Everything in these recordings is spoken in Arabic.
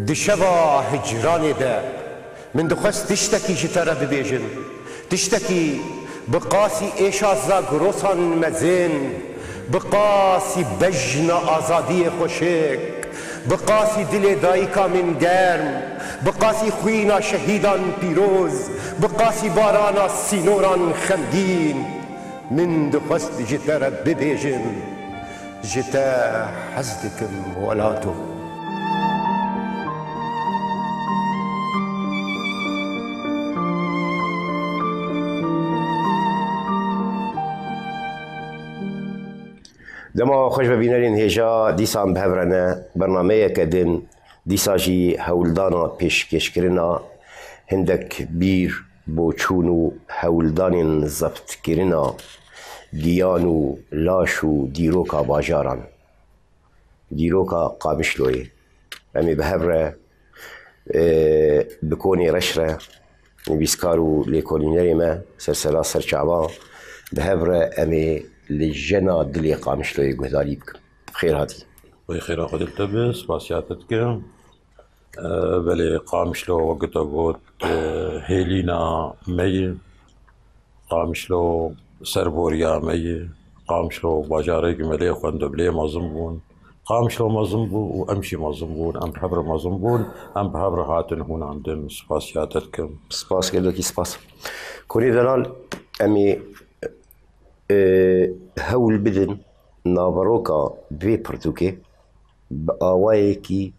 دشبا هجراني دا من دخست تشتكي جترى ببيجن تشتكي بقاسي ايشا زاغروسان مزين بقاسي بجنا آزادي خوشك بقاسي دل دايكا من گرم بقاسي خوينا شهيدان بيروز بقاسي بارانا سينوران خمگين من دخست جترى ببيجن جتا حزدكم ولاتو دما خوش ببینرین هجا دیسان بهورنه برنامه کدن دیسا جی هولدانا پیشکش کرنا هندک بیر بوچونو هولدانین زبط کرنا گیانو لاشو دیروکا باجاران دیروکا قامشلوی امی بهوره بکونی رشره نبیسکارو لیکولینری ما سرسلا سرچعبا بهوره امی لجنا دلي قامشلو يقهدالي بكم بخير هادي بخير أخذ التبس باسياتتك بلي قامشلو وقت أقول هيلينا مي قامشلو سربوريا مي قامشلو باجاريك ملي خواندو بلي مازنبون قامشلو مازنبون وأمشي مازنبون أم بحبر مازنبون أم بحبر هاتن هون عندن سباسياتتكم سباس كيلوكي سباس كوني دلال أمي هول بدن نابروكا بي برتوكي بآوايكي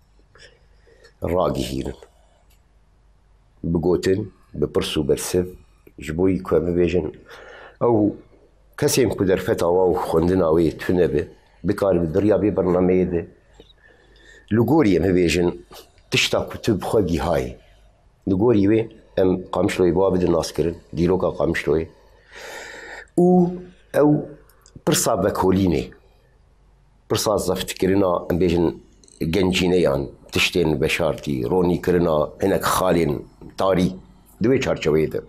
راقيهين بقوتن ببرسو برسف جبوي كوا ببيجن أو كسيم كدر فتا واو خندنا وي تفنبه بكار بدريا بي برنامه ده لغوري مبيجن تشتا كتب خوغي هاي لغوري وي ام قامشلوي بوا بدن ناسكرن ديلوكا قامشلوي او برصا بكوليني برصا زفت كرنا ام بيجن جنجينيان تشتين بشارتي روني كرنا هناك خالين طاري دوي چارچوي ده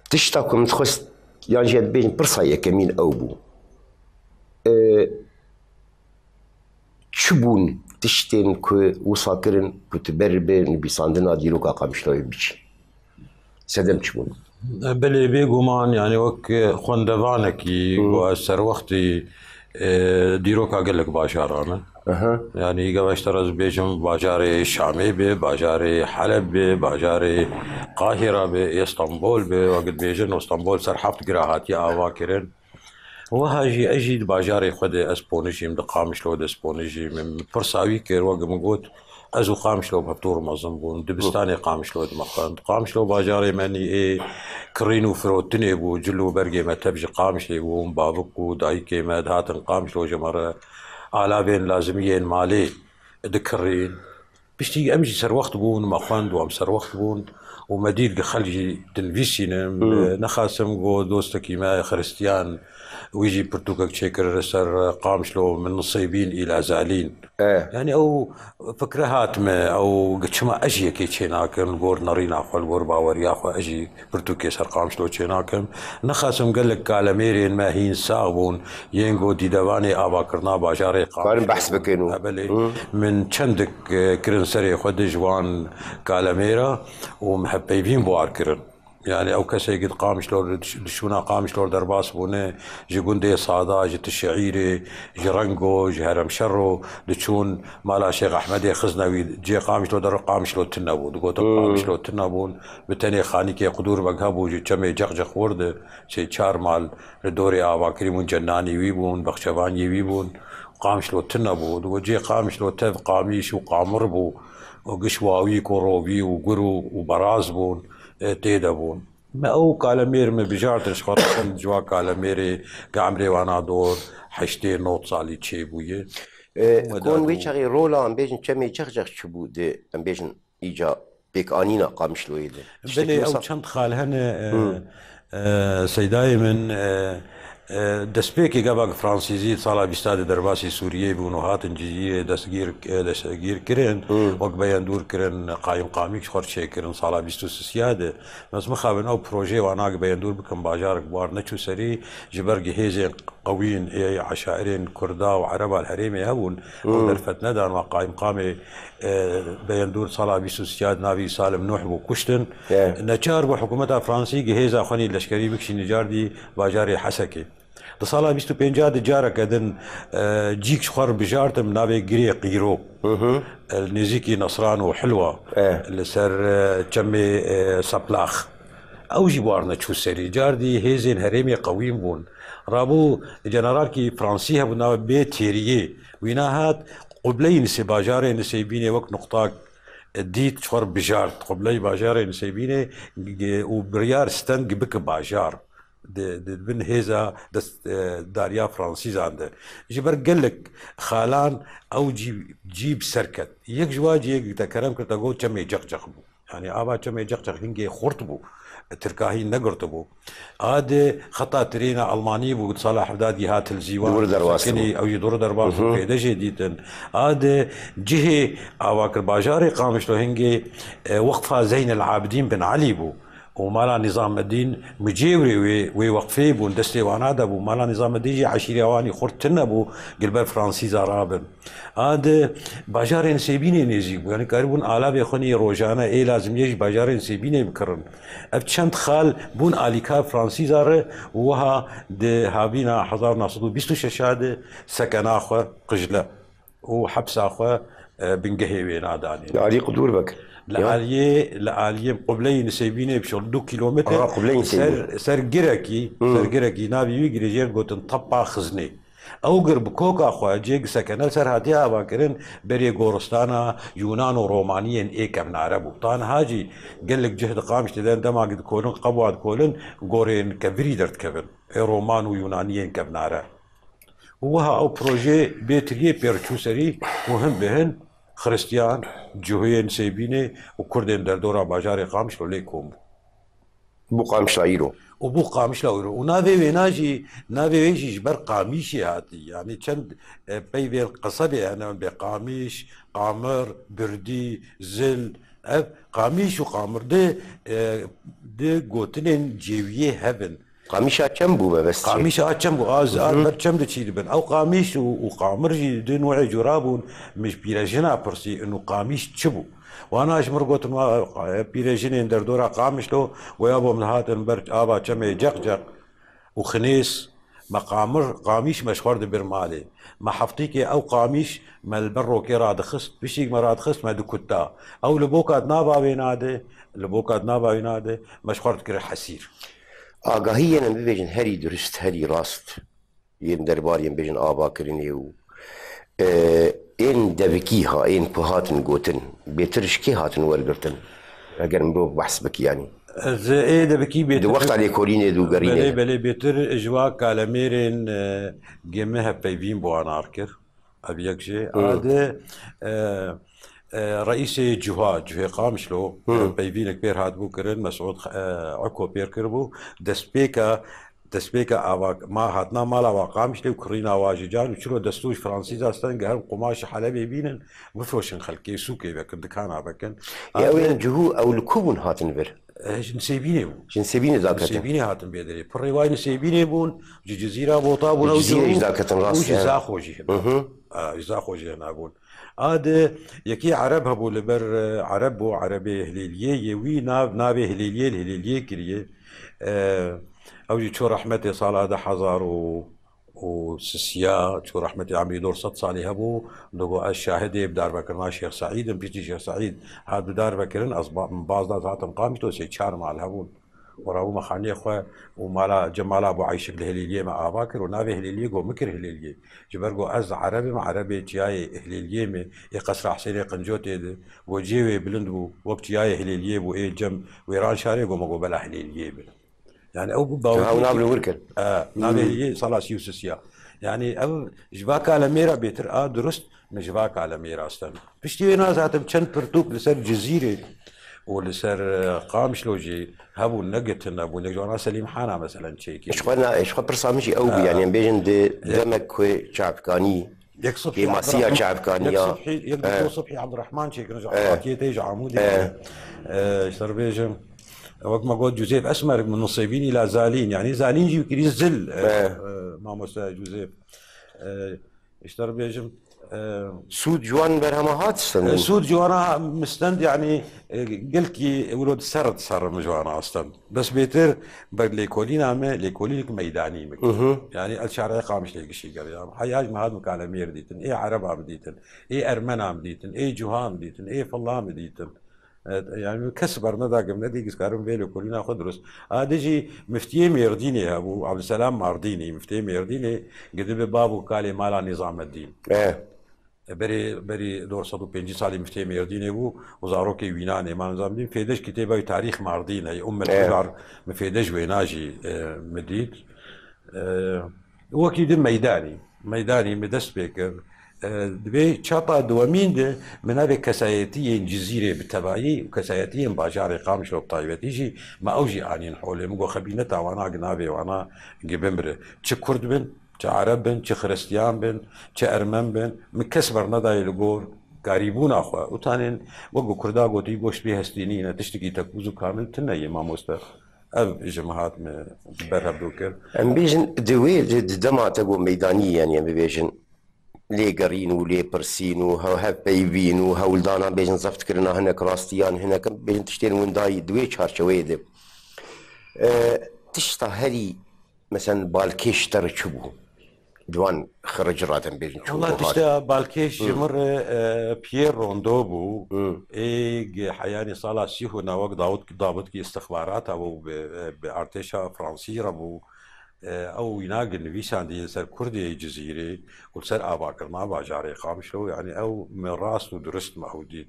تشتاكم تخست يعني جد بيجن برصا يكمين او بو چبون تشتين كو وصاكرن كتبربن بيساندنا ديروكا قامشلوي بيجي سدم چبون بلي بيقومان يعني وك خوندفانكي وأسر وقتي ديروكا قال لك باشارانا يعني قبل اشترز بيجم باجاري شامي بي باجاري حلب بي باجاري قاهرة بي اسطنبول بي وقت بيجن اسطنبول سرحبت قراهاتي اواكرن وهاجي اجي باجاري خد اسبونيجي من قامش لو اسبونيجي من فرساوي كير وقت مقود ازو قامشلو بهبتور مازنبون دبستاني قامشلو دمخان قامشلو باجاري ماني اي كرينو فروتني بو جلو برقي ما تبجي قامشلي بو مبابكو دايكي ما هاتن قامشلو جمرة آلابين لازميين مالي دكرين بشتي امجي سر وقت بون مخاند وام سر وقت بون ومدير خلجي تنفيسينم نخاسم جو دوستكي ما خريستيان ويجي برتوكا تشيكر سر قامشلو من نصيبين الى زالين يعني او فكره هاتمه او قشما اجي كي تشيناكن غور نارينا خو غور باوريا خو اجي برتوكي سر قامشلو تشيناكن نخاسم قال لك كالاميرين ما هين ساغون ينغو دي دواني اباكرنا باجاري قارن بحث بكينو من چندك كرن سري خو دجوان كالاميرا ومحبيبين بوار كرن يعني او كسي قد قامشلو شونا قامشلو درباس بونه جي قندي صادا جي الشعيري جي رنقو جي هرم شرو لتشون مالا شيخ احمد خزنوي جي قامشلو در قامشلو تنبو دقوت قامشلو تنبون بتاني خاني كي قدور مقهبو جي چمي جغجغ ورد شي چار مال لدوري آواكري من جناني ويبون بخشباني ويبون قامشلو تنبو دقو جي قامشلو تف قاميش وقامربو وقشواوي كوروبي وقرو وبرازبون تيدبون ما او كالامير ما بجارتش خاطر جوا كالاميري قامري وانا دور حشتي نوت صالي تشيبويه كون ويشغي رولا ام بيجن چمي چخجخ چبوده ام بيجن ايجا بيك انينا قامشلويده بلي او چند خالهن سيداي من دسبيكي قبل فرانسيزي صار بيستاد درباسي سوريا بونوهات جزيره دسگير كرن وقبيان دور كرن قايم قاميك خور شي كرن صار بيستو سياده بس مخابن او بروجي وانا قبيان دور بكم باجار كبار نچو سري جبرغي هيزي قويين عشائرين كردا وعربا الهريمي هبون ودرفت ندان وقائم قامي بيندور صلاة بيسوسياد نابي سالم نوح بو كشتن نجار بحكومة فرنسي جهيزة خوني لشكري بكشي نجار دي باجاري حسكي صلاة بيستو بينجاد جارة كدن جيك شخور بجارتم نابي جري قيرو النزيكي نصران وحلوة اللي سر جمي سبلاخ او جيبوارنا تشو سري جاردي هيزين هريمي قويم بون رابو جنرال كي فرنسي هبنا بيت تيريه ويناهات قبلي نسي باجاري نسيبيني وقت نقطاك ديت شخور بجارت قبلي باجاري نسيبيني وبريار ستن بك باجار بن هيزا داريا فرنسيز عنده جبر قال لك خالان او جيب سركت يك جواج يك تكرم كرتاغو تشمي جقجق يعني ابا تشمي جقجق هنجي خرطبو تركاهي نقرتبو هذا خطا ترينا الماني بو صلاح حدادي هات الزيوان دور درباسو او يدور درباسو كيدا جديدن هذا جهه اواكر باجاري قامش له هنجي وقفه زين العابدين بن علي بو ومالا نظام الدين مجيوري ويوقفي بو دستي وانادا بو مالا نظام الدين جي عشيري اواني خرطنا بو قلبر فرنسيزا رابن هذا باجار نسيبيني نيزيبو يعني قريبون آلاب يخوني روجانا اي لازم يجي باجار نسيبيني بكرن ابتشند خال بون آليكا فرنسيزا ره وها ده هابينا حضار ناصدو بيستو ششاد سكنا اخو قجلة وحبس اخو بنقهي ويناداني علي قدور بك لآلية قبلي نسيبيني بشغل 2 كيلومتر قبلي نسيبيني سر جركي نابي ويجري جير قوتن طبع خزني او قرب كوكا خوا جيك سكنل سر هاتيها باكرين بري غورستانا يونان ورومانيين ايكا من عربو طان هاجي قال لك جهد قامش تدين دما قد كولن قبواد كولن غورين كفريدرت كفن رومان ويونانيين كابن عرب وها او بروجي بيتريه بيرتشوسري مهم بهن خريستيان جوهين سيبيني وكردين در دورا باجاري قامش ليكم بو قامش لايرو وبو قامش لايرو ونافي ويناجي نافي ويجي جبر قاميشي هاتي يعني كند بيبي القصبي انا بقاميش قامر بردي زل قاميش وقامر دي قوتنين جيويه هبن قاميش كم بو بس قاميش كم بو كم دشي بن او قاميش وقامر جي دي نوع جرابون مش بيرجنا برسي انه قاميش تشبو وانا اشمر قلت بيرجين در دورا قامش له ويابو من هاتن برج ابا كم جقجق وخنيس مقامر قاميش مشهور برمالي ما حفتيك او قاميش ما البرو كيراد خست بشيك مراد خست ما دكتا او لبوكات نابا بيناده مشهور كره حسير آگاهی ببیجن هری درست هری راست ین درباریم ببیجن آبا کرنی و این دبکی ها این پهاتن گوتن بیترش کی هاتن ورگرتن اگر مرو بحث بکی يعني ايه دبکی بیتر دو وقت على کورینه دو گرینه بله بیتر اجوا کالمیرن گمه پیوین بوانار کر ابي يكشي هذا رئيس جهه قامش له بيبين كبير هاد بوكرن مسعود عكو بير كربو دسبيكا ما هاتنا مالا وقامش له كرينا واججان شنو دستوش فرنسيز استن قال قماش حلبي بينن مفوشن خلكي سوكي بكن كان بكن يا وين جهو او الكوبن هاتن بر نسيبيني نسيبيني هاتن بيدري بالروايه نسيبيني بون جزيره بوطابون او جزيره خوجي جزا خوجي انا اقول هذا يكي عرب هبو لبر عرب وعربي هليليه يوي نابي هليليه كريه او شو رحمتي صال هذا حزار وسسيا شو رحمتي عم يدور 6 صالي هبو لو الشاهدي بدار بكر شيخ سعيد بيجي شيخ سعيد هذا بدار بكرن اصبع من بعض ذاتهم قامته سي شار مع الهبون وراو مخاني اخو ومالا جمال ابو عايش الهليليه مع اباكر ونابي هليليه جو مكر هليليه جبرجو از عربي مع عربي جاي هليليه مي يقصر حسين قنجوتي وجيوي بلندبو وقت جاي هليليه بو اي جم ويران شاري جو مغو بلا هليليه يعني او باو نابل وركن نابي هليليه صلا سيوسسيا يعني او جباك على ميرا بيتر درست نجباك على ميرا استنى بشتي ناس هاتم كان برتوك لسر جزيره ولسر قامش لوجي هبو نقت ابو نجوانا سليم حانا مثلا شيء ايش خبر صامشي او يعني بيجن دمك شعبكاني يقصبحي ماسيه شعبكانيه يقصبحي صبحي عبد الرحمن شيء رجع تيجي عمودي اشتر بيجم وقت ما قلت جوزيف اسمر من نصيبين الى زالين يعني زالين جي كريز زل مامۆستا جوزێف اشتر بێژم سود جوان برهما هات استن سود جوانا مستند يعني قلكي ولد سرد صار مجوانا اصلا بس بيتر ليكولينا ما ليكولينك ميداني يعني الشعر قامش ليك شيء قال يعني حياج ما هاد مكالمير ديتن ايه عرب عم ديتن ايه ارمن عم ديتن ايه جوهام ديتن ايه فلام ديتن يعني كسبرنا دا قمنا دي كسكارم بيلو كلنا خدرس هادجي مفتي ميرديني ابو عبد السلام مارديني مفتي ميرديني قد بابو قال مالا نظام الدين بری 250 سالی مفتي ميرديني بو وزاروكي ويناني ما نظام دين فيدش كتابه تاريخ ماردين هي الحجر مفيدش ويناجي مديد وكيد ميداني مدست بكر دبي شاطا دوامين ده من هذه كسايتين جزيرة بالتبعية وكسايتين باجار قامش وبطايبة تيجي ما أوجي عني حوله مقو خبينتها وانا جنابي وانا جبمره تشكرد بن عرب بن خريستيان بن أرمن بن مكسبر نداي لجور قريبون أخوا وتانين وقو كردا قوتي قوش بيه هستينين تشتكي تكوزو كامل تناي ما مستر أب جماعات برهب دوكر ام بيجن دوي دما تقو ميدانية يعني بيجن لي قرين ولي برسين وهاو بيبين وهولدانا بيجن زفت كرنا هنا كراستيان هنا بيجن تشتين ونداي دوي شارشوي ده تشتا هري مثلا بالكيش ترى شبو دوان خرج راتن بيجن والله تشتا بالكيش مرة بيير روندوبو اي حياني صالة سيهو ناوك ضابط كي استخبارات ابو بارتيشا فرنسي ربو او يناقل نفيسان دي سر كردي جزيري وسر اباكرنا باجاري قامشو يعني او من راس ودرست معوديد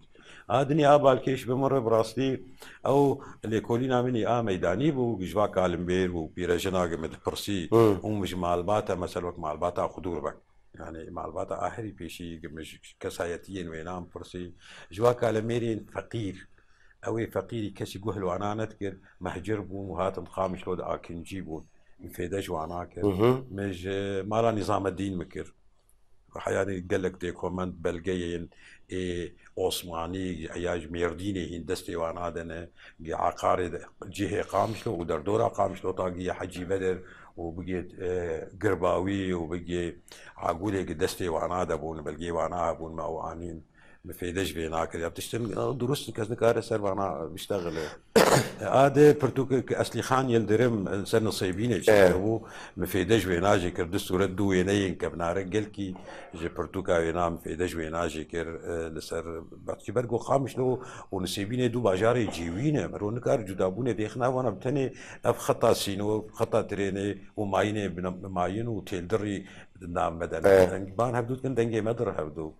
هادني بالكيش بمر براسلي او اللي كولينا مني ميداني بو جوا كالمبير وبيرجنا قمت برسي ومش معلومات مثلا وقت معلومات خضور بك يعني معلومات اخري بيشي مش كسايتين وينام برسي جوا كالميرين فقير اوي فقيري كسي قهل وانا نذكر مهجر بو وهاتم خامش لود اكن جيبون مفيدش وانا كر مش مالا نظام الدين مكر وحياني قال لك دي كوماند بلغيين عثماني عياج ميرديني هندستي وانا دنا عقاري جهه قامشلو ودردورا قامشلو طاقيه حجي بدر وبقيت قرباوي وبقي عقولي قدستي وانا دبون بلقي وانا ابون موانين مفيدش بيناك يا بتشتغل دروس كذا كار سر وانا بشتغل هذا برتوك اصلي خان يلدرم سر نصيبين يشتغلوا مفيدش بيناجي كر دستور دو ينين كبنار قلكي جي برتوكا وينا مفيدش بيناجي كر لسر بعد برغو خامش لو ونصيبين دو باجاري جيوين مرون كار جدابونه بيخنا وانا بتني اف خطا سينو خطا تريني وماينه بماين وتلدري نام بدل بان هبدو كن دنجي مدر هبدو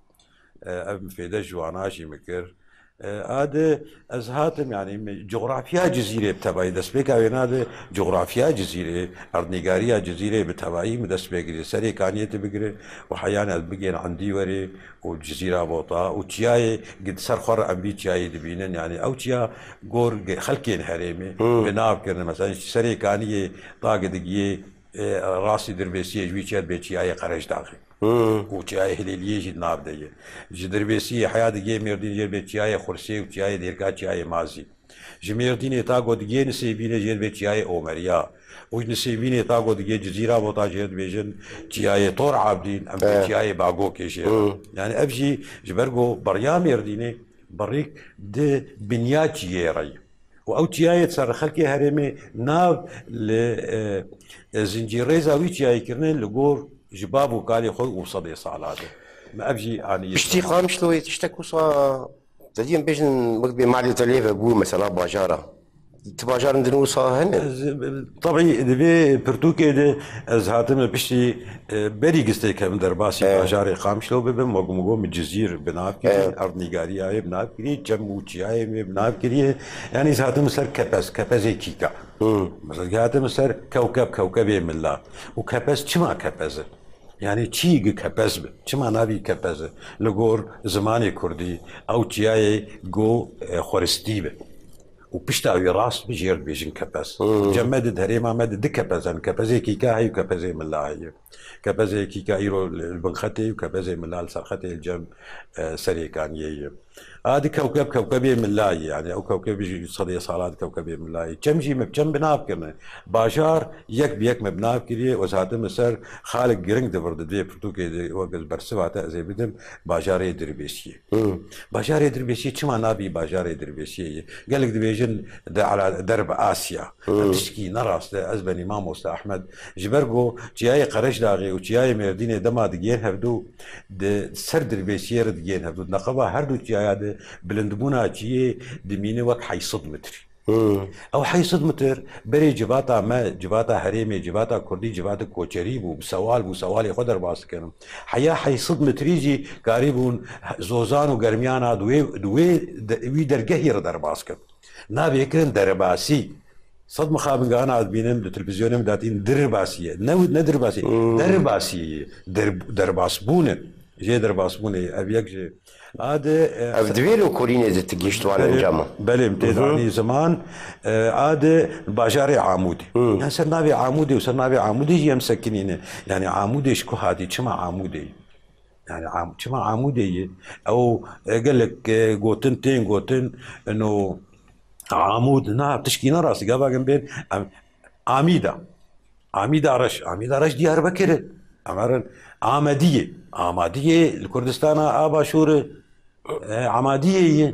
مفيدش واناشي مكر هذا ازهاتم يعني جغرافيا جزيره بتبعي دسبيك هذا جغرافيا جزيره ارنيغاريا جزيره بتبعي مدسبيك سري كانيت بقري وحيانا بقين عندي وري والجزيره بوطا وتشاي قد سرخر ابي تشاي دبينن يعني او تشا غور خلكين حريمي بناب كرنا مثلا سري كانيه طاق دقيه راسي دربيسيه جويتشات بيتشاي قرش داخل وتشاي هليليه جد ناب ديه جدربيسيه حياه دقيه ميردين جير بيتشاي خرسي وتشاي ديركا تشاي مازي جميردين تاغو دقيه نسيبين جير بيتشاي اومريا ونسيبين تاغو دقيه جزيره بوطا جير بيجن تشاي طور عابدين ام تشاي باغو كيشير يعني ابجي جبرغو بريا ميرديني بريك د بنيات جيري و او تیای سر خلکی هرمی ناو زنجیره زاوی تیای کردن لگور جباب و کاری خود وصدي صالات ما ابجي اني اشتقام شلوي تشتكوا صا تدين بيجن مقبي مالي تليفه بو مثلا باجاره تباجر ندنوصا هنا طبعي دبي برتوكي دي ازهاتم بشتي بري قستي كم درباسي باجاري قامشلو ببم مقوم الجزير بنافكري ارض نيغاريا بنافكري جموتشيا بنافكري يعني ازهاتم سر كباز كيكا مثلا هاتم سر كوكب من الله وكباز كما كباز يعني تشيغ كباز كما نابي كباز لغور زماني كردي او تشياي جو خورستيبه وبيشتاوي راس بيجير بيجن كباز جمد هريما مد دي كبازن كبازي كيكا هي وكبازي من الله كبازي كيكا يرو البنختي وكبازي من الله السرختي الجم سري كان يي هذه كوكبه من لاي يعني او كوكبه صدي صالات كوكبه من لاي كم جي كم بناب كنا باشار يك بيك مبناب كري وساعتها مسر خالق جرينج دبرد دي برتوكي وقت برسواتا زي بدم باشار دربيسي باشار دربيسي كما نابي باشار دربيسي قال لك دبيجن على درب اسيا تشكي نراس ازبني مام وست احمد جبرجو جاي قرش داغي وجاي مردين دما دجين هبدو سر دربيسي دجين هبدو نقبه هردو جاي بلندبونا جي دمينه وقت حيصد متر او حيصد متر بري جباتا ما جباتا حريمي جباتا كردي جباتا كوچري بو بسوال خدر باس كنم حيصد متريجي قريبون زوزان وغرميانا دوي درگهير در باس كن نابي كرن درباسي صد مخابن انا بينم بالتلفزيون داتين درباسيه ندرباسي درباسي درباسبونه جي درباسبونه ابيك جي هذا افدويلو كوريني زي تجيشتو على الجامعة بلي متدعني زمان هذا باشاري عامودي يعني سرنابي عامودي وسرنابي عامودي يمسكنين يعني عامودي شكو هادي كما عامودي يعني كما عامودي او قال لك قوتن انه عامود نعم تشكينا راسي قابا جنبين عميدة رش ديار بكر عمرن عمادية الكردستان آبا شور عمادية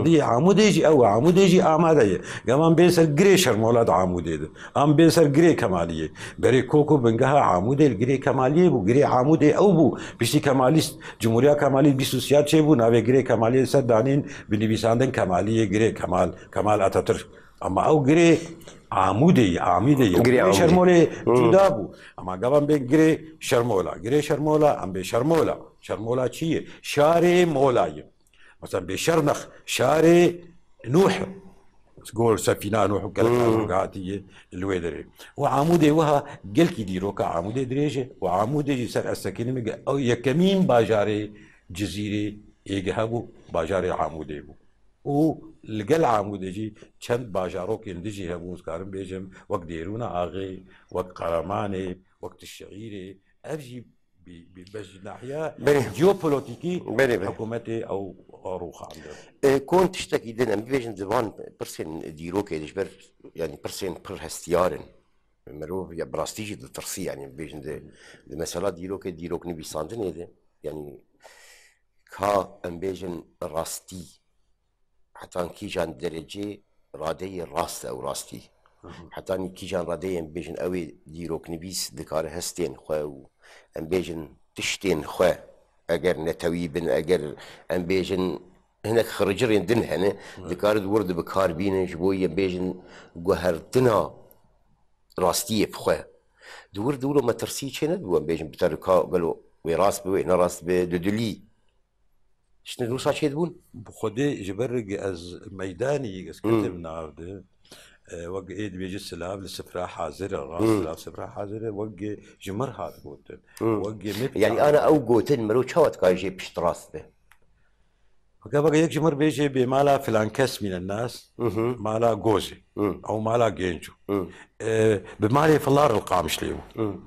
عموديجي أو عموديجي عمادية كمان بيسر جريشر مولاد عمودي أم بيسر جري كمالية بري كوكو بنجها عمودي الجري كمالية وجري عمودي أو بو بيشتي كماليست جمهورية كمالية بيسوسيات شيبو نابي جري كمالية سدانين بنبيساندن كمالية جري كمال أتاتورك أما أو جري عمودي جري شرمولة جدابو أما قبل بين جري شرمولا أم بشرمولا شيء شاري مولاي مثلا بشرنخ شاري نوح تقول سفينة نوح وكلام قاعدية الويدري وعمودي وها قال كي ديروكا عمودي دريجة وعمودي سر السكينة أو يكمين باجاري جزيرة يجهبوا باجاري عمودي بو والقل عمودي جي چند باجاروك يندجي هبو سكارم بيجم وقت ديرونا آغي وقت قرماني وقت الشعيري أبجي بس ناحية جيوبوليتيكي حكومتي أو روخ عنده كون تشتكي دنا بيجن زمان برسن ديروك يدشبر يعني برسن بر هستيارن مروف يا براستيجي ترسي يعني بيجن مثلا ديروك نبي ساندن هذا يعني كا ام بيجن راستي حتى كي جان درجة رادي راست أو راستي حتى كي جان رادي ام بيجن أوي ديروك نبيس دكار هستين خو ام بيجن تشتين خو اگر نتوي بن اگر ام بيجن هناك خرجرين دن هنا ذكار ورد بكار بين جبوي ام بيجن جوهرتنا راستيه بخو دور ما ترسي شنو دو ام بيجن بتركا قالوا وراس بوي نراس بدلي شنو دو صار شي دبون بخدي جبرق از ميداني از كتب نافده وقع ايد بيجي السلاب للسفرة حاضرة راس السلاب سفرة حاضرة وقع جمر هذا قوتن وقع يعني انا او قوتن مرو شوت كاي جي بشتراس به وقع يك جمر بيجي بمالا فلان كس من الناس مالا جوزي او مالا جينجو بمالي فلار القامش ليه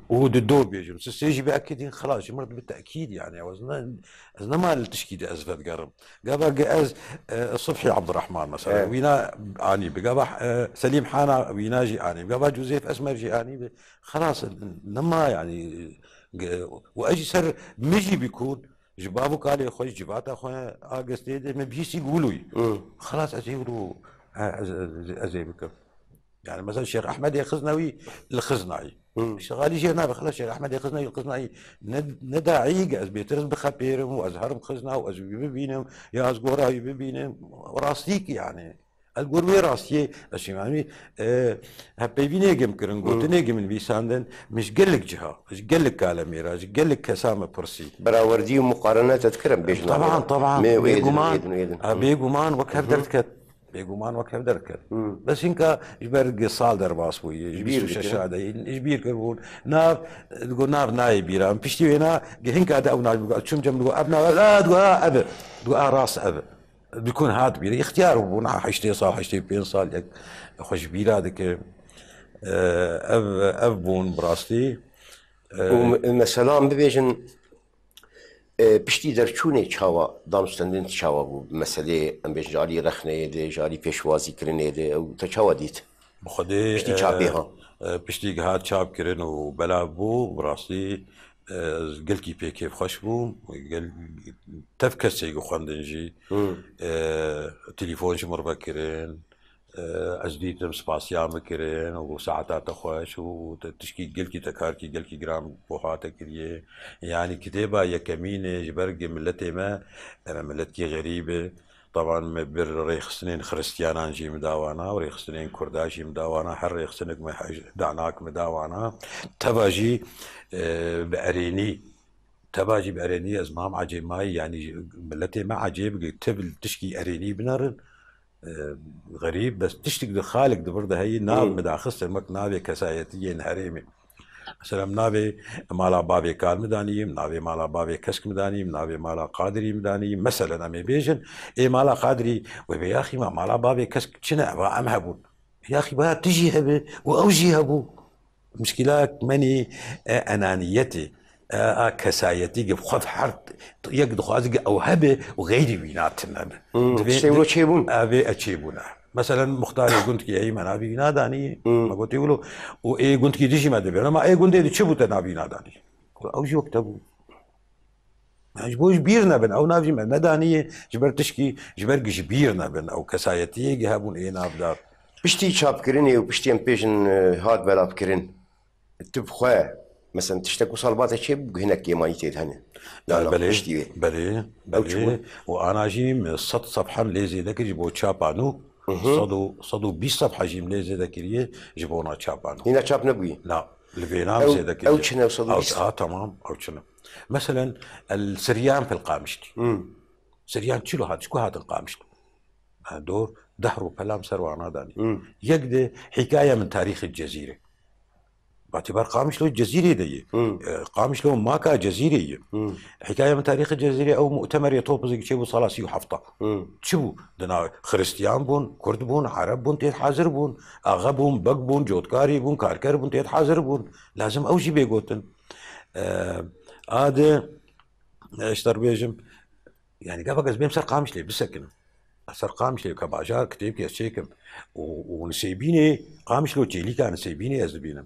ودو بيجي بس سيجي باكدين خلاص جمرت بالتاكيد يعني وزنا ما التشكيد ازفت قرب قابا از صبحي عبد الرحمن مثلا وينا اني بقابا سليم حانا ويناجي اني بقابا جوزيف اسمرجي اني خلاص لما يعني واجي سر مجي بيكون جبابو قال يا خوي جباتا خويا اغستيد ما بيجيش يقولوا خلاص اجيبوا ازي بكم يعني مثلا الشيخ احمد يخزنوي الخزناعي شغالي جينا خلاص الشيخ احمد يخزنوي الخزناعي نداعي از بيترز بخبيرهم وازهرهم خزنا وازوي ببينهم يا ازقورا ببينهم راسيك يعني القور وي راسي اشي يعني هبيبيني جم كرن قلتني جم بيساندن مش قال لك جهه مش قال لك كالاميرا مش قال لك كسامه برسي براوردي ومقارنات تذكرم بيجنا طبعا بيجومان وكيف درتك بيجومان وكيف درتك بس انك جبر قصال درباس ويا جبير شاده جبير كربون نار تقول نار ناي بيرا بيشتي هنا هنك هذا او نار شم جم ابنا لا تقول اب تقول راس اب بيكون هاد بيري اختيار بونا حشتي صار حشتي بين صار خوش بيرا هذاك اب بون براستي مثلا بيجن پشتی درچوونێ چاوە دانوستاندن چاوە بوو مەسلێ ئەم بێژ جاری رەخنەیە دێ جاری پێشوازیکردنێ دێ ئەو تە چاوە دیت بخدي پشتی چاپێ ها پشتی هات چاپ کردن و بلا بوو ڕاستی گەلکی پێ کێف خۆش بوو تەف کەسێک خوێندنجی تەلیفۆنش مڕ بەکردن ئەس دیتم سپاسیان بکردن و ساعتاتە خۆش و تشکی گەلکی تەکارکی گەلکی گرام بۆ هاتە کردیێ یعنی کتێبە یەکەمینێ ji ber milletê me em milletî غەریبێ طبعا بر ريخستنين خريستيانان جي مداوانا وريخستنين كردا جي مداوانا هر ريخستنك دعناك مداوانا تباجي بأريني تباجي بأريني أزمام عجيب ماي يعني ملتي ما عجيب تبل تشكي أريني بنار غريب بس تشتك دخالك دبرده هي ناب مداخست المك نابي كسايتيين هريمي مثلا نابي مالا بابي كار مدانيم نابي مالا بابي كسك مدانيم نابي مالا قادري مدانيم مثلا امي بيجن اي مالا قادري ويا اخي ما مالا بابي كسك شنا ام هبون يا اخي بقى تجي هبه واوجي هبو مشكلات مني انانيتي كسايتي خذ حرت يقدر خازق او هبه وغيري بيناتنا تشتغلوا تشيبون ابي اتشيبونا مثلا مختار قلت كي اي منابي ناداني ما قلت له وايه قلت كي ديجي ما دبي انا ما ايه قلت دي تشبو تنابي ناداني او جو كتبوا ما جبوش بيرنا بن او نافي نداني جبر تشكي جبر جبيرنا بن او كسايتي جهبون ايه نابدار پشتی چاپکردنی و پشتی ام پیشن هات بلاب کردن تبخوا مثلا تشتكوا صلبات شيء هناك كيما يتيد هنا لا بلي وانا جيم صد صفحه ليزي ذاك جيبو تشابانو صدو 20 صفحه جيم ليزي ذاكريه جيبونا تشابانو هنا تشاب نبوي لا الفينام زي ذاك او شنو صدو تمام او شنو مثلا السريان في القامشتي سريان شنو هذا شكو هذا القامشتي دور دهر وكلام سروانا داني يقدر حكايه من تاريخ الجزيره باعتبار قامش له الجزيرة دي قامش له ماكا جزيرة حكاية من تاريخ الجزيرة أو مؤتمر يطوب شيء صلاسي وحفطة شبو دنا خريستيان بون كرد بون عرب بون تيت حاضر بون أغا بون بق بون جودكاري بون كاركر بون تيت حاضر بون لازم أوجي بيقوتن هذا اشتر بيجم يعني قابا قز بيمسر قامش لي بسكن أثر قامش لي كباجار كتيب كيس شيكم ونسيبيني قامش لو تشيلي كان نسيبيني أزبينم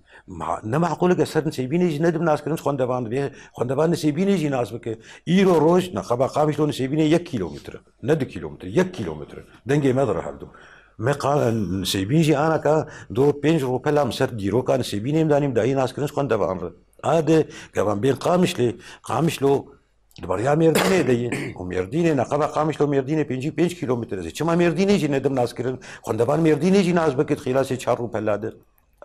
نما أقول لك أثر نسيبيني جي ندم ناس كرنش خواندبان بيه خواندبان نسيبيني جي ناس بك إيرو روج نقبا قامش لو نسيبيني 1 كيلومتر ند كيلومتر 1 كيلومتر دنجي مدر هردو ما قال نسيبيني جي أنا كا دو 5 روبلا مسر ديرو كان نسيبيني مداني مداي ناس كرنش خواندبان هذا كمان بين قامش لو دبريا ميردينه دي وميردينه نقبا قامش لو ميردينه 5 كيلومتر زي چما ميردينه جي ندم ناس كرن خوندبان ميردينه جي ناس بكت خلاص 4 روبلا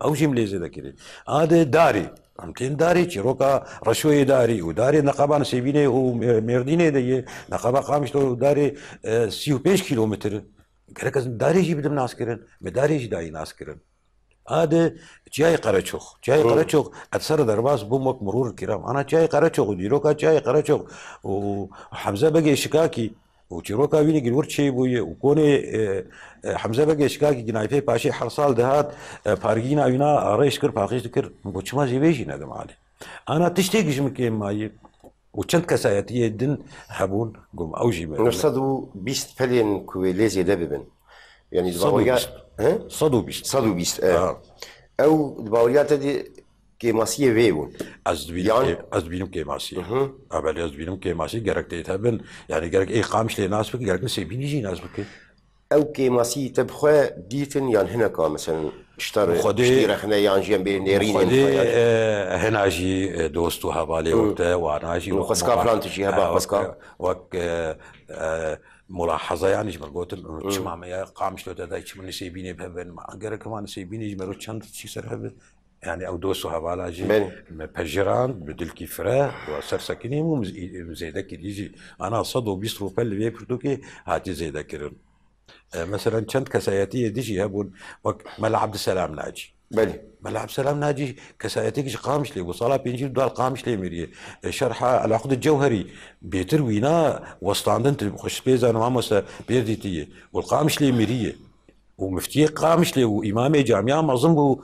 او جيم ليزه ذكري هذا داري امتين داري چروكا رشوي داري وداري نقبا نسيبينه وميردينه دي نقبا قامش لو داري 35 كيلومتر كركز داري جي بدم ناس كرن مداري جي داي ناس كرن هذا جاي قرچوخ اكثر درباس بومك مرور الكرام انا جاي قرچوخ ديروكا جاي قرچوخ وحمزه بقى شكاكي وتيروكا ويني قلورت شي بوي وكوني حمزه بقى شكاكي جنايفي باشي حرصال دهات بارجينا وينا ريش كر باقيش كر بوچما زيبيجي ندم علي انا تشتيق جمكي ماي وچند كسايتي دن حبون قوم اوجي نصدو 20 فلين كويليزي دببن يعني صدو بيست او دباوريات دي كيماسيه فيون ازبينم كيماسيه ابل ازبينم كيماسيه جرك تيتابن يعني جرك اي قامش لي ناس بك جرك نسيبيني يجي ناس بك او كيماسيه تبخوا ديتن يعني هنا كان مثلا اشتري رخنا يعني جنبي نيرين هنا جي دوستو هبالي وقتها وانا جي وخسكا فلانتجي هبا خسكا وك ملاحظه يعني جمر قلت شما ما قامش لو تداي من نسيبيني بهبن ما غير كمان نسيبيني جمرو تشند شي سر يعني او دوسو هبالا جي بجران بدل كيفرا وسر سكني مو زيدك يجي انا صدو بيسترو بل بي برتوكي هاتي زيدك مثلا كنت كسايتي ديجي هبون ملا عبد السلام ناجي بلي ملا عبد السلام ناجي كسايتيك قامش لي وصلا بينجي دار قامش لي ميري شرحه العقد الجوهري بيتروينا وسطاندنت بخش بيزا نواموس بيرديتي والقامش لي ميريه ومفتي قامش لي وامام جامعه معظم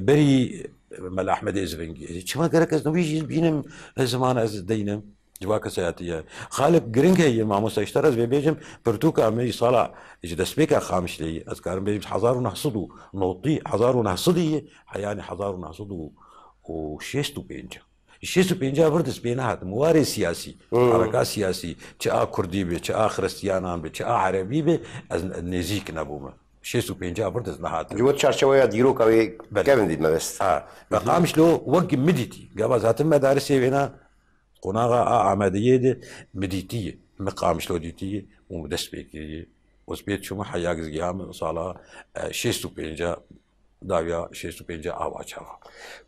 بري ملا احمد ازبنجي شما قالك از نويجي بينم زمان از دينم جواك سياتيه خالق جرينج هي ما مستشترز بيجم برتوكا مي صلاة يجي دسبيكا خامش لي اذكر بيجم حزار ونحصدو نوطي حزار ونحصدي يعني حزار ونحصدو وشيستو بينجا الشيستو بينجا بردس بينها موارد سياسي حركات سياسي تشا كردي بي تشا خريستيانان بي تشا عربي بي از نزيك نبومه شيستو بينجا بردس نهات جوات شارشوية ديروكا كيفن دي مدست فقامش له وق مديتي قبل ذات مدارس هنا قناغا عمدية دي مديتية مقامش لو ديتية ومدس بيكي وسبيت شو ما حياك زيام صالة شيستو بينجا داويا شيستو بينجا آوا شاغا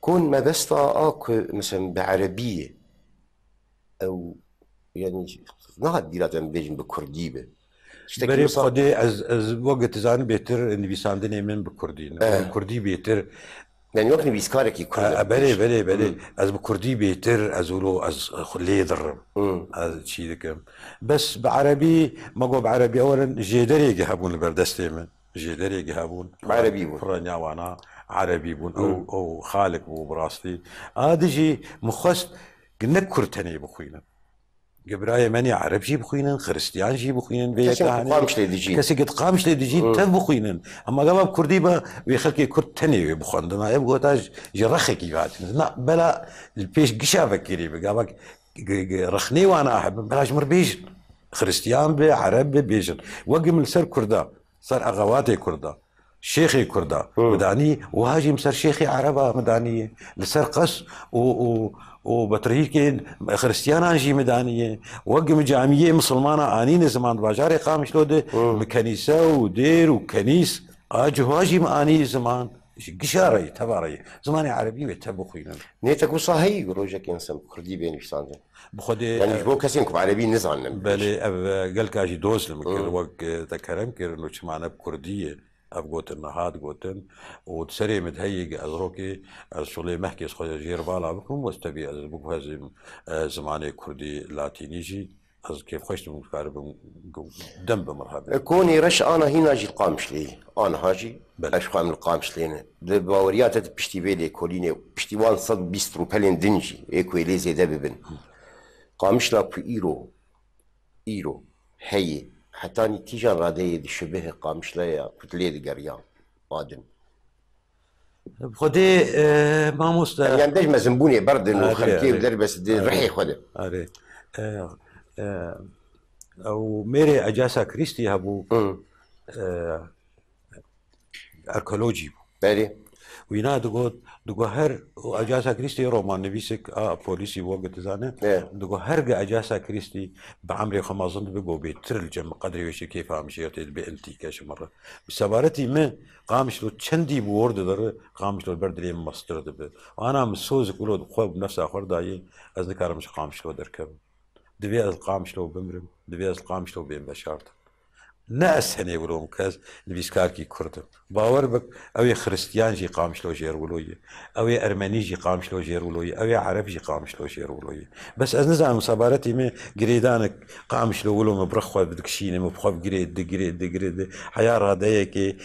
كون مدستا اكو مثلا بعربية او يعني نهاد ديلات بيجن بكردية بري خدي از وقت زان بيتر نبيساندني من بكردين بكردي بيتر يعني وقت بيسكارك كرد بلي از بكردي بيتر ازولو از خليه يضرب هذا شيء ذكر بس بعربي ما قو بعربي اولا جيدري يجهبون البردستي من جيدري يجهبون عربي بون فرنيا وانا عربي بون او خالق بو براستي هذا جي مخص قلنا كرتني بخوينا قبرايا ماني عرب جي بخوينن خريستيان جي بخوينن كسي قد قامش لي ديجي تف بخوينن اما قبل كردي با ويخلكي كرد تاني بخوندنا يبغوا تاج جرخك يقعد لا بلا البيش قشا فكري قبل رخني وانا احب بلاش مربيج خريستيان بعرب بيجن وقم السر كردا صار اغواتي كردا شيخي كردا مداني وهاجي مسر شيخي عربة مدانية لسر قص وبطريقين خريستيانا جي مدانية وقم جامية مسلمانة آنين زمان باجاري قامش لود كنيسة ودير وكنيس هاجي مآني زمان قشاري تباري زماني عربي ويتبو خوينا نيتك صحيح روجك انسان كردي بين فسانده بخدي يعني بو كسينكم عربي نزعل بلي قال كاجي دوز لما وق تكرم كير انه معنا بكرديه ابغوتن نهاد غوتن وتسري متهيج ازروكي شغلي محكي خويا جير بالا بكم واستبي از بو هذا زماني كردي لاتينيجي از كيف خوشت مقارب دم بمرحبا كوني رش انا هنا جي القامش لي انا هاجي اش قام القامش لينا باوريات بشتي بيلي كوليني بشتي وان صد بيسترو بلين دنجي ايكو ليزي دببن قامش لا ايرو هي حتى تيجان رادي شبه قامش لا كتلي دقريان قادم خدي ما مستا يعني داش ما زنبوني برد انه خلكي بدر بس رحي خده اري او ميري اجاسا كريستي هبو اركولوجي بلي وينا دقو هر اجاسا كريستي رومان نبيسك بوليسي وقت زانه دقو هر اجاسا كريستي بعمري خمازن بقو بيتر الجم قدري وشي كيف مشيت بانتي كاش مره بسبارتي ما قامش له تشندي بورد در قامش له برد لي مستر دب وانا مسوز كله خو بنفس اخر داي از ذكر مش قامش له دركب دبي از قامش له بمرم دبي از قامش له بين بشارت ناس هني يقولون كاز نبيسكاركي كردم باور بك اوي خريستيان جي قامش لو جير ولوي اوي ارمني جي قامش لو جير ولوي اوي عرب جي قامش لو جير ولوي بس از نزعم مصابرتي ما قريدانك قامش لو ولو مبرخوا بدك شيني مبخوا قريد حياه راديك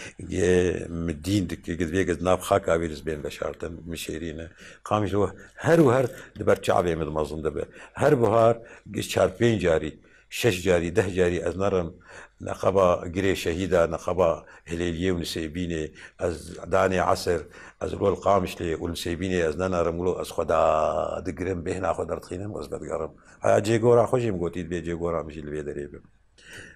مدين دك قد بيقز ناب خاك ابيلز بين بشارتن مشيرين قامش لو هر دبر شعبي مد مازن دبر هر بهار شاربين جاري 6 جاري 10 جاري از نرم نقبة قري شهيدة نقبة هليلية ونسيبيني از داني عصر از الول قامش لي ونسيبيني از نانا رمولو از خدا دقرم بهنا خدا رتخينم از بدقرم هيا جيغورا خوشي مقوتيد بي جيغورا مشي اللي بيدريبم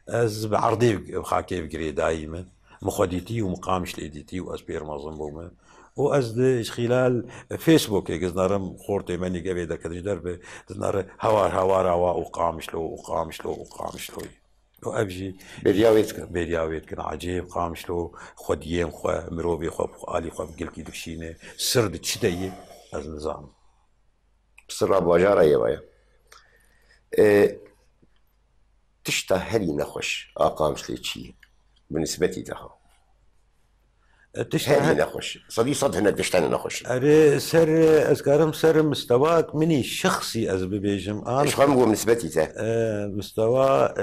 از بعرضي بخاكي بقري دايما مخديتي ومقامش ليديتي واز بير مازن بوما وأز خلال فيسبوك يقزنارم خورتي ماني قبي دا كدش دربي زنار هوار وقامش له وأبجي بيدياويت كان عجيب قامش له خديم خو مروبي خو آلي خو بقلكي دكشينه سرد تشدي از نظام بسرعة بواجارة يا بايا تشتهلي نخش قامش لي شيء بالنسبة لها تشتهي نخش صدي صد هنا تشتهي نخش أري سر أذكرهم سر مستواك مني شخصي أزبيجم أنا إيش خلهم هو بالنسبة لي مستوى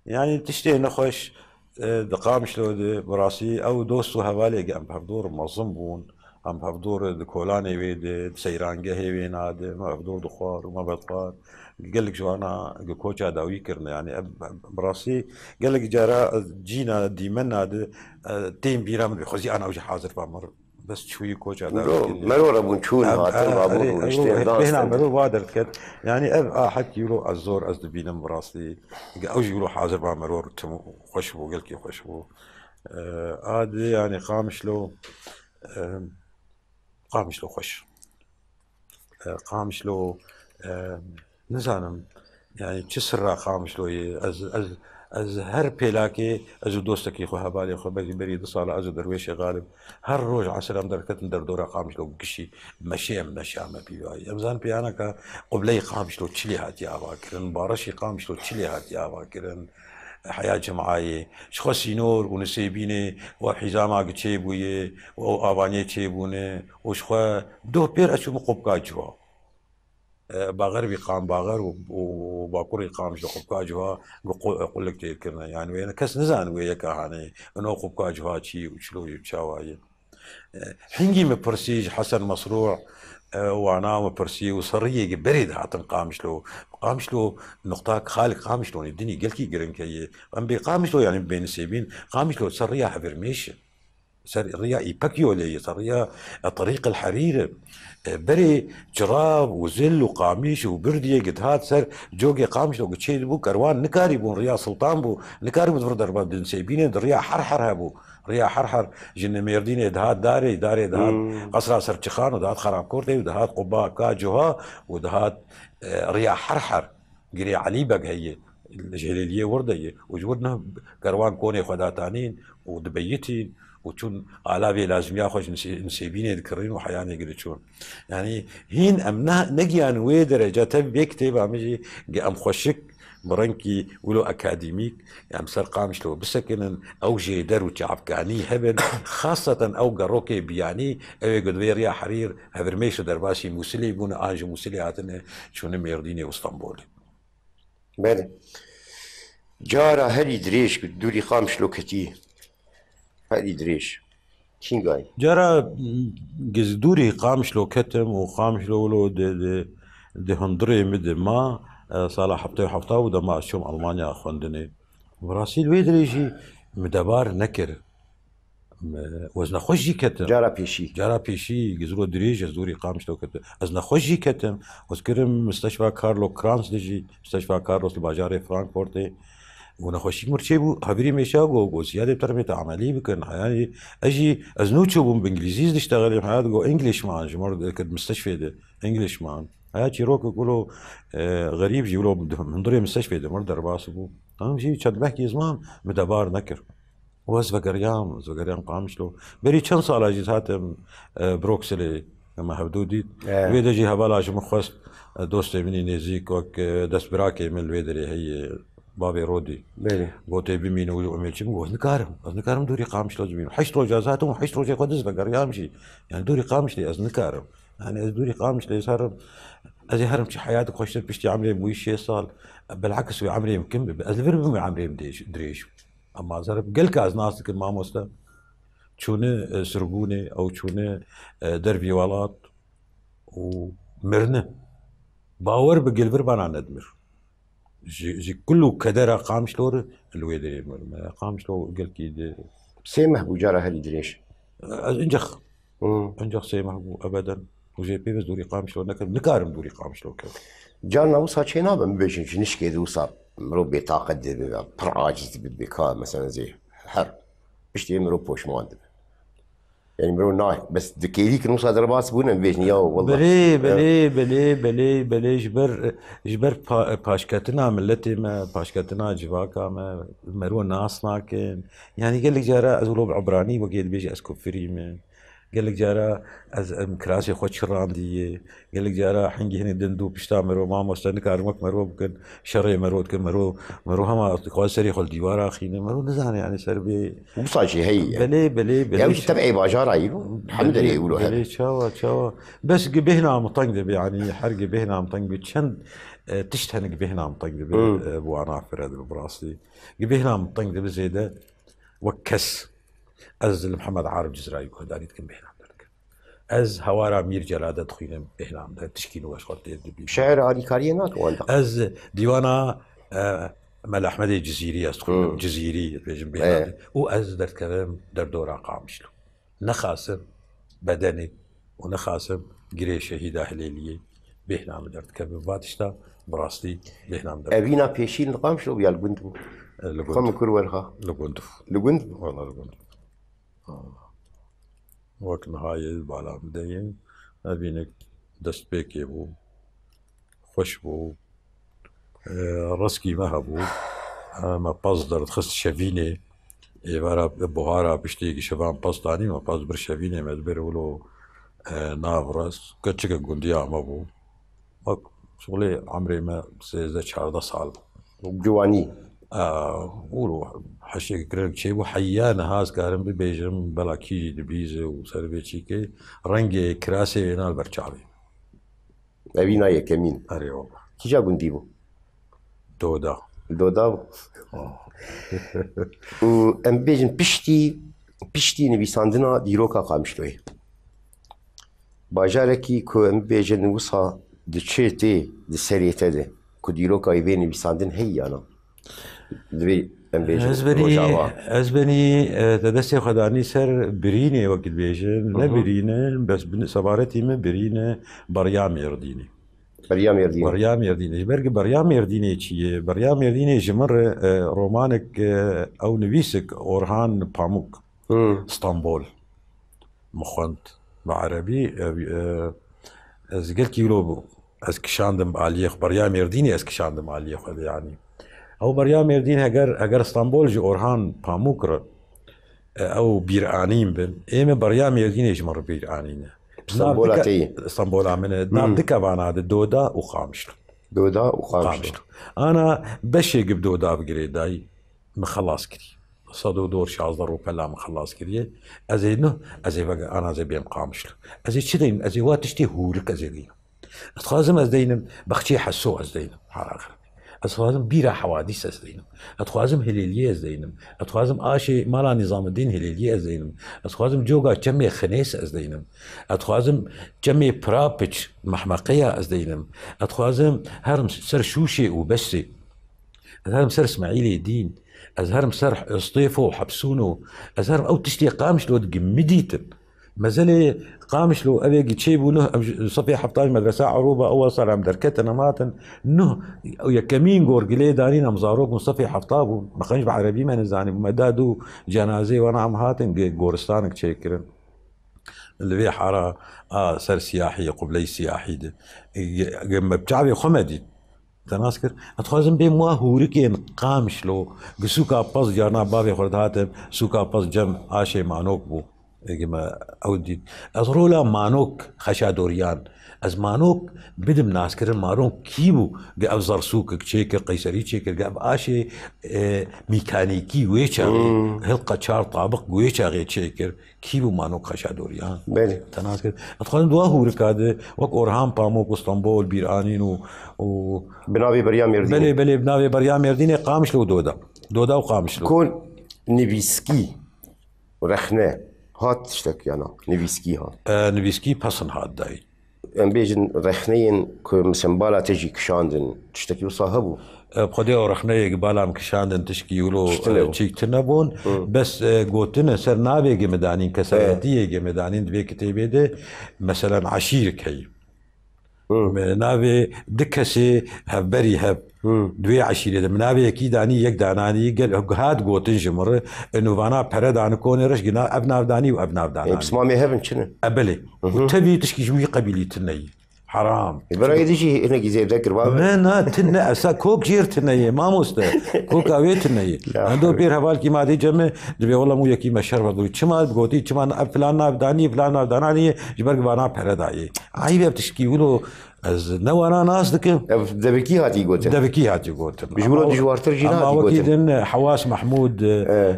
يعني تشتهي نخش دقامش لو براسي أو دوستو هوالي قام بحضور منظم بون ام هفدور كولاني ويد سيرانجه هيوين هذا ما هفدور دخوار وما بطخار قال لك شو انا كوتشا داوي كرنا يعني براسي قال لك جرى جينا ديمنا هذا تيم بيرا من خزي انا وجه حاضر بامر بس شوي كوتشا داوي مرور ابو نشون هاتن رابون ونشتين داس هنا مرور بادر كت يعني حكي يقولوا الزور از دبينا براسي او يقولوا حاضر بامرور تم خشبو قال لك خشبو هذا يعني قامش له خوش قامش له نزانم يعني كسر قامش له از هر بيلاكي از دوستك خو هبالي خو بري دصال از درويش غالب هر روج عسر ام دركت ندر دورا قامش له قشي مشي ما بيواي امزان بيانك قبلي قامش له تشلي هاتي اباكرن بارشي قامش له تشلي هاتي اباكرن حياة جماعية شخص سينور ونسيبيني وحزامة قتشيبوية وآبانية تشيبوني وشخوا دو بير أشو مقبقا جوا باغر بيقام باغر وباكور يقام شو قبقا جوا أقول لك تذكرنا يعني وين كاس نزان وياك هاني إنه قبقا جوا شي وشلو يتشاواي حينجي مبرسيج حسن مصروع وانا وبرسي وصريه بريد هاتن قامش له نقطة خالق قامش له الدنيا قلكي قرنكي ام بقامش له يعني بين السيبين قامش له صريه حفرميش صريه يبكيو لي صريه طريق الحرير بري جراب وزل وقاميش وبرديه قد هات سر جوجي قامش له قد بو كروان نكاري بو ريا سلطان بو نكاري بو دربا سيبين ريا حرحر بو ريا حرحر جن ميردين دهات داري دهات قصرا سرچخان ودهات خراب كورتي ودهات قبا كاجوها ودهات ريا حرحر قري علي بق هي الجهليليه ورديه وجودنا كروان كوني خداتانين ودبيتين وتون علابي لازم ياخذ نسيبين يذكرين وحياني قد شون يعني هين امنا نجيان وي درجه بيكتب عمجي ام خوشك برنكي ولو اكاديميك يعني سر قامش لو بسكن او جيدر وتعب كاني هبن خاصه او قروكي بياني او قد ويريا حرير هبرميش درباشي موسلي بون انج موسلي هاتن شون ميرديني واسطنبول بله جارا هلي دريش دوري قامش لو كتي هلي دريش كينغاي جرى جزدوري قامش لو كتم وقامش لو دي هندري مد ما صالح حبطه وده ما شوم المانيا خوندني براسيل ويدريجي مدبار نكر وزنا خوشي كتم جارا بيشي جزرو دريج زدوري قامش لو كتم ازنا خوشي كتم وذكرم مستشفى كارلو كرانس دجي مستشفى كارلوس الباجاري فرانكفورتي ونخوشي مرتشيبو هبري ميشاغو زيادة بترميت عملي بكن يعني اجي ازنوتشو بانجليزي نشتغل حياتي جو انجليش مان جمر كد مستشفى ده انجليش مان هاتي روك يقولوا غريب يقولوا من دوري مستشفى ده مرد رباسبو اهم شيء شد بحكي زمان مدبار نكر وزفقريان قامشلو بري كان صار اجي هاتم بروكسلي ما هبدودي ويدجي هبالاج مخص دوستي مني نزيك وك دس براكي من الويدري هي بابي رودي بوتي بمين وعمل شيء نكارم دوري قامش لو زمين حشت له جازاتهم وحشت له قدس بقر يمشي يعني دوري قامش لي نكارم يعني دوري قامش لي صار ازي هرم شي حياتك خوش بشتي عمري مو شيء صار بالعكس عمري يمكن ازبر عمري دريش اما زرب قلك از ناسك ما مستا شونه سرقوني او شونه دربي ولات ومرنه باور بقلبر بان ندمر جي كله كدرة قامش لور الويدري قامش لو قال كي سيمه بوجارة هلي دريش انجخ سيمه بو ابدا وجي بي بس دوري قامش لو نكارم دوري قامش لو كذا جانا وصا شينا بمبيش نشكي دوصا مرو بطاقة براجز بكا مثلا زي حر بشتي مرو بوش ماند يعني مرو ناي بس دكيليك نوصا درباس بونا بيجني يا والله بلي جبر باشكتنا ملتي ما باشكتنا جواكا ما مرو ناس ناكن يعني قال لك جارا ازولو بعبراني وقيد بيجي اسكو فريمه قال لك جارا از كراسي خوش شراندي قال لك جارا حنجي هنا دندو بشتا مرو ما مستنك ارمك مرو بكن شري مرو كن مرو هما اصدقاء سري خل ديوار اخينا مرو نزان يعني سربي مصاجي هي بلي يعني تبعي باجارا الحمد لله يقولوا هذا بلي شاوا بس قبهنا مطنقب يعني حرق بهنا مطنقب شند تشتهنق بهنا مطنقب ابو عنافر هذا براسي قبهنا مطنقب زيده وكس أزل محمد عارف جزراي وهداني تكن بهنا عندك از هوارا میر جلادت خوینم بهنام ده تشکیل وش خود دبی شعر عادي كارينات وانت از دیوانا مال احمد جزيري است خوینم جزيري بيجم بهنام و از در كلام در دورا قامشلو نخاسم بدني ونخاسم جري شهيدة هليلية بهنام درت كلام باتشتا براستي بهنام درت ابينا بيشين القامش لو بيال بندو خم كل ورها لقندف لقند والله لقندف وقت نهاية بالا مدين أبينك دست بيكي بو خوش بو رسكي مهبو ما باز درت خست شفيني إبارة بوهارا بشتيكي شفان باز تاني ما باز بر شفيني مدبر ولو نافرس كتشك قنديا مبو وقت شغلي عمري ما 13 سال جواني ولو حشيك كرنك شيء وحيانا هاز كارم ببيجم بلا كيجي دبيزه وسربي شيكي رنجي كراسي نال برشاوي ابينا يكمين اري والله كيجا قنديبو دودا دودا و ام بيجن بشتي نبيساندنا ديروكا قامشلوي باجاركي كو ام بيجن وصا دشيتي دسريته ده كو ديروكا يبين نبيساندن هي انا دوي ام بيجن ازبني تدسي خداني سر بريني وقت بيجن لا برينه بس سبارتي من برينه بريام يرديني بريام يرديني برق بريام يرديني شيء بريام يرديني جمر رومانك او نبيسك اورهان باموك اسطنبول مخنت بعربي از قلت كيلو از كشاندم عليخ بريام يرديني از كشاندم عليخ يعني او بريام يرديني اگر اسطنبول جو اورهان باموك او بيرانين بن ايما بريام يرديني جمر بيرانين اسطنبول عمنا نام دكا بانا دودا وخامشلو انا بشيق بدودا بقريداي مخلص كري صدو دور شازدر وبلا مخلص كري ازينه ازي بقى انا زي بيم قامشلو ازي شدين ازي واتشتي هولك ازي اتخازم ازدينم بختي حسو ازدينم حراغ اتخازم بيرا حوادث ازدينم اتخازم هليليه ازدينم اتخازم اشي مالا نظام الدين هليليه ازدينم اتخازم جوجا جمي خنيس ازدينم اتخازم جمي برابتش محمقيه ازدينم اتخازم هرم سر شوشي وبسي هرم سر اسماعيلي دين ازهرم سر سطيفو وحبسونو ازهرم او تشتي قامش لو تقمديتن مازال قامش لو ابي تشيبو نه صفي حفطاج مدرسه عروبه اول صار عم دركتنا ماتن نه يا كمين غورغلي دارين مزاروك مصطفي حفطاب ما خنج بعربي ما نزاني مدادو جنازه وانا عم هاتن غورستانك تشيكرن اللي في حاره سر سياحي قبلي سياحي ده جنب بتعبي خمدي تناسكر اتخازم بي موا هوريكين قامش لو سوكا باز جانا بابي خرد هاتم سوكا باز جم اشي مانوك بو اجما اودي ازرولا مانوك خشادوريان از مانوك بدم ناسكر مانوك كيبو ابزر سوق تشيكر قيصري تشيكر قاب اشي ميكانيكي ويشاغي هلقا شار طابق ويشاغي تشيكر كيبو مانوك خشادوريان بله تناسكر اتخازم دوا هوريك هذا وك اورهان باموك اسطنبول بيرانين و بنابي بريام يرديني بلي بنابي بريام يرديني قامش له دودا وقامش له كون نيفيسكي ورخنه هات تشتك يعني نيفيسكي هات نيفيسكي باسن هات داي ام بيجن رخنين كمسمبالا تجي كشاندن تشتكي وصاحبه بخدي رخنيه قبالا مكشاندن تشكي ولو تشيك تنبون بس قوتنا سر نابي جمدانين كسراتيه جمدانين دبي كتيبه ده مثلا عشيرك هي نابي دكسي هبري هب دوي عشيرة منابي أكيد أني يك داناني قال هاد قوتن جمر إنه فانا برد عن كوني رش جنا أبناء داني وأبناء داني بس ما مهبن شنو أبلي وتبي تشكي شوي قبيلي تني حرام براي ديجي هنا جزء ذكر بابا لا تنا أسا كوك جير تني ما مستا كوك أوي تني عنده بير هوال كي ما دي جمع دبي والله مو يكي مشهر بدو شما بقولي شما فلان نابداني فلان نابداني جبر فانا برد عيه عيب بتشكي ولو از نوانا ناس دكم دبكي هاتي قوتن بيجولوا دجوارتر جينا هاتي قوتن وكيدن حواس محمود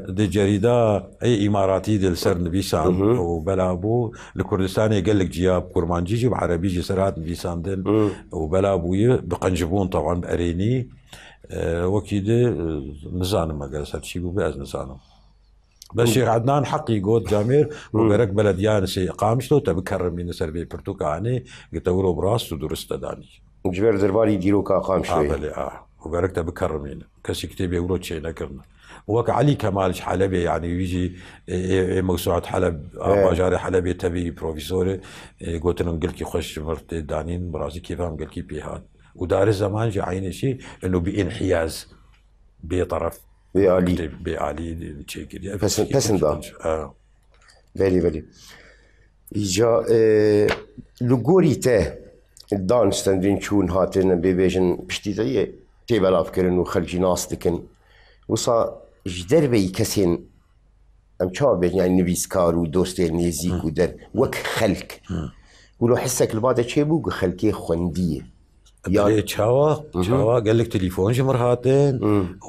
دي جريدة اي اماراتي دي السر نبيسان وبلابو الكردستاني قال لك جياب كرمانجيجي بعربي جي سرات نبيسان دن وبلابو بقنجبون طبعا بأريني وكيد نزانم ما قال سر شي بو باز نزانم بس شيخ عدنان حقي قوت جامير وبرك بلديان سي قامشتو تبكرم من سر بي برتقاني قتورو براس ودرست داني جبر درباري ديروكا قام شوي بلي وبرك تبكرمين كسي كتاب يقولوا شيء نكرنا وك علي كمال حلبي يعني يجي موسوعة حلب باجاري حلبي تبي بروفيسوري قلت لهم قلت لي خش مرت دانين براسي كيفهم قلت لي بيهان ودار الزمان جا عيني شيء انه بانحياز بطرف بآلي بآلي شيء بسن دا بلي إجا لغوري ته دانستن شون هاتن بيجن بشتي تيبل أفكرن وخلجي ناس دكن وصا جدر بي كسين ام شاب يعني نبيسكار ودوستي نيزيك ودر وك خلق ولو حسك البعض شيبو خلقي خونديه يعني تشاوا قال لك تليفون جمر هاتين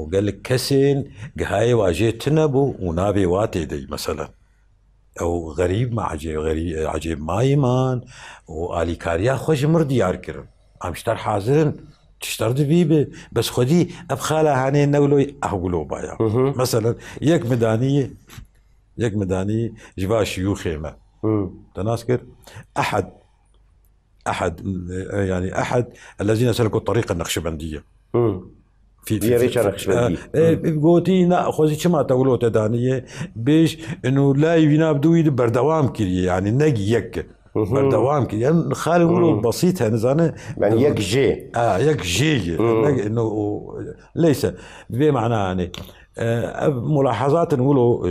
وقال لك كسين هاي واجيت تنبو ونابي واتي دي مثلا او غريب مع عجيب مايمان والي كاريا خوش مر ديار كرم امشتر حاضرن تشتر دبيبه بس خدي ابخالها هاني نقولوا اقولوا بايا مثلا يك مداني جبا شيوخي ما تناسكر احد الذين سلكوا الطريقه النقشبنديه في ريشة نقشبندي قوتي ناخذ كما تقولوا تدانيه بيش انه لا ينابدو يدبر دوام كري يعني نجي يك بردوام كي يعني خالي نقولوا بسيطة نزانة يعني يك جي يك جي انه ليس بمعنى يعني ملاحظات نقولوا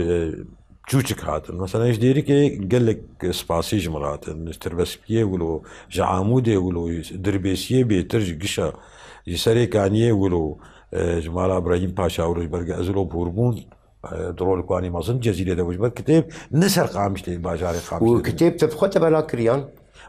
تشوشك هاتن مثلا ايش ديريكي قال لك سباسيج مراتن تربسبيه يقولوا جعامودي يقولوا دربيسيه بيترج قشا يسري كانيه يقولوا جمال ابراهيم باشا ورج برق ازلو بوربون درول كواني مازن جزيرة دوج بر كتاب نسر قامش لي باجاري قامش وكتاب تبخو تبلا كريان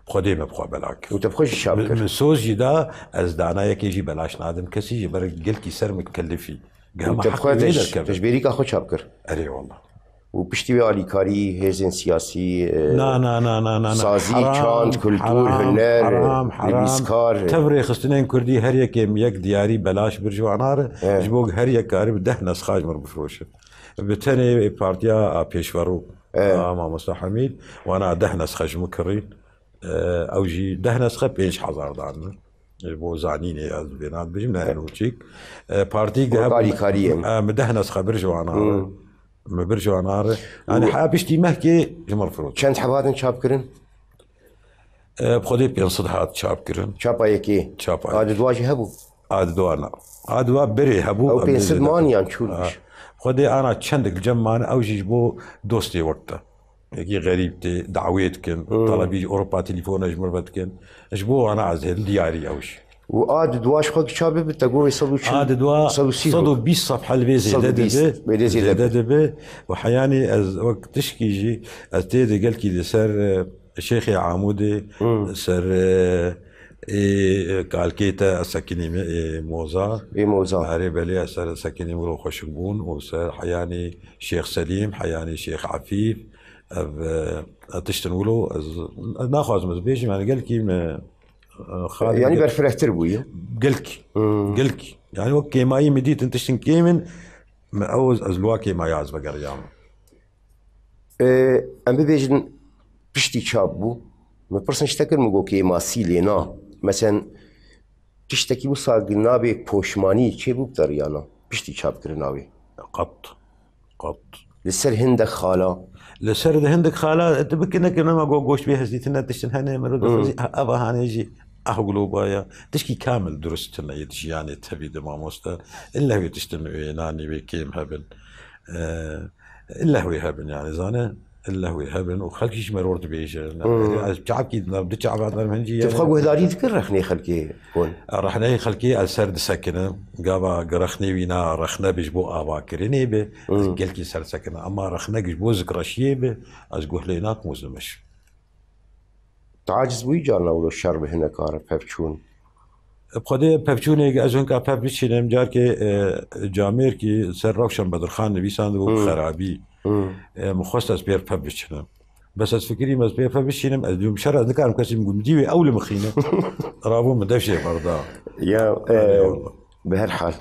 بخدي ما بخو بلاك وتبخوش الشابكر من سوز جدا از دانا يكيجي بلاش نادم كسي يبر قلت سر متكلفي تبخو تجبيريك اخو شابكر اري والله وبشتي علي كاري هيزن سياسي نا سازي شانت كلتور هنر حرام تفريخ استنين كردي هر يكيم يك دياري بلاش برجو عنار جبوك هر يك كارب ده نسخاج مر بفروشه بتاني بارتيا بيشورو مع مصطفى حميد وانا ده نسخه مكرين اوجي ده نسخه بيش حزار دعنا بو زعنيني از بينات بجمله هلوتشيك بارتي قالي كاريم مده نسخه برجو عنار ما برجو عنار يعني حابشتي مهكي جمر فروت كانت حبادن شابكرن بخدي بين صدحات شابكرن شابا يكي شابا هذا دواجي هبو هذا دوانا هذا دوا بري هبو او بين سدمان يعني شولش خدي انا تشندك الجمان او جيبو دوستي وقتها يجي غريبتي دعويتكن طلبي اوروبا تليفون اجمر بدكن اجبو انا عزل دياري اوش وعاد دواش خوك شابه بتقوي صدو عاد دوا صدو 20 صفحه البيزي ددبه وحياني از وقت تشكيجي اتيدي قال كي سر شيخي عامودي سر قال كيتا سكني موزا هاري بلي سر سكني مرو خشبون وسر حياني شيخ سليم حياني شيخ عفيف تشتنولو ناخذ مزبيش يعني قال كي يعني برفرح تربويه قلك يعني اوكي ما يمديت انتشتن كيمن ما اوز ازلواكي ما يعز بقريام ام بيجن بشتي شابو ما برسن اشتكر مگو كي ما سيلينا مثلا تشتكي وصا قلنابي بوشماني چه بو بطريانا بشتي شاب كرناوي قط لسر هندك خالا لسر هندك خالا تبكنك انما قوش بيها زيتنا تشتن هاني مرد ابا هاني يجي اقولوا بايا تشكي كامل درستنا يتجي يعني تبي دماموستا الا هو تشتن ويناني بكيم هبن الا هو هبن يعني زانه الا هو هبن وخلكيش مرورت بيش تعبكي بدي تعب هذا المنجي تفقوا هذاري تكرخني خلكي كون رحنا خلكي السرد سكنه قابا قرخني وينا رخنا بجبو ابا كريني به قلكي سرد سكنه اما رخنا بجبو ذكر شيبه ازقول ليناك مزمش تعاجز ويجانا ولو الشرب هنا كار بفشون بخدي بفشوني ازون كا بفشي نمجار كي جامير كي سر روشن بدرخان نبيسان خرابي مخصص بير ببشنا بس فكري مز بير ببشنا اليوم شرع ذكر كاسم مديوي اول مخينه رابو مدفشي برضا يا بهالحال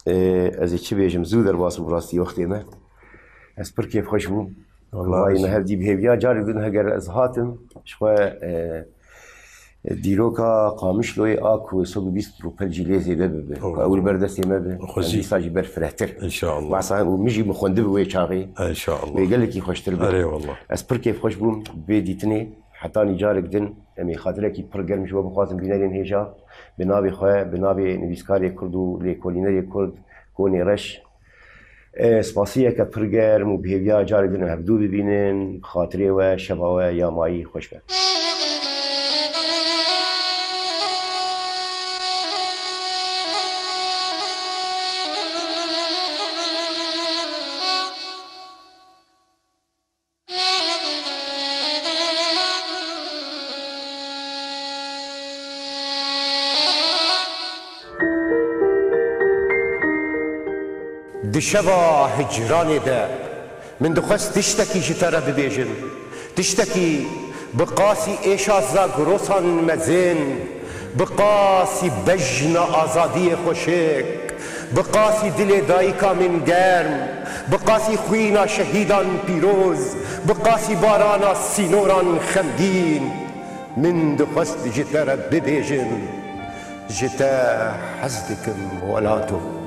ازي تشي بيجم زودر باس براسي وقتي ما از پر کیف خوش بوم والله وای نه هفدی بهویا جاری دن هگر از هاتم شخوا دیروکا قامش لوی آکو صد و بیست روپل جلیزی به اول بردستی ما به خوزی. ساجی بر فرهتر ان شاء الله واسه ومجي مخنده بوي چاقي ان شاء الله ويقول لك يخشتر به اري والله از پر كيف خوش بوم بيديتني حتى نجارك دن امي خاطرك يبرجر مش بخوازم بينالين هيجا بنابي خويا بنابي نبيسكاري كردو ليكولينري كرد كوني رش سپاسیه که پرگرم و بهویا جاری دن هفدو ببینن خاطره و شبا و یامایی خوش به دشوا هجرانی ده من دخست تشتکی جتره ببیجن تشتکی بقاسی ایشازا گروسان مزین بقاسی بجن آزادی خوشک بقاسی دل دایکا من گرم بقاسی خوینا شهیدان پیروز بقاسی بارانا سینوران خمگین من دخست جتره ببیجن جتا حزدکم ولاتو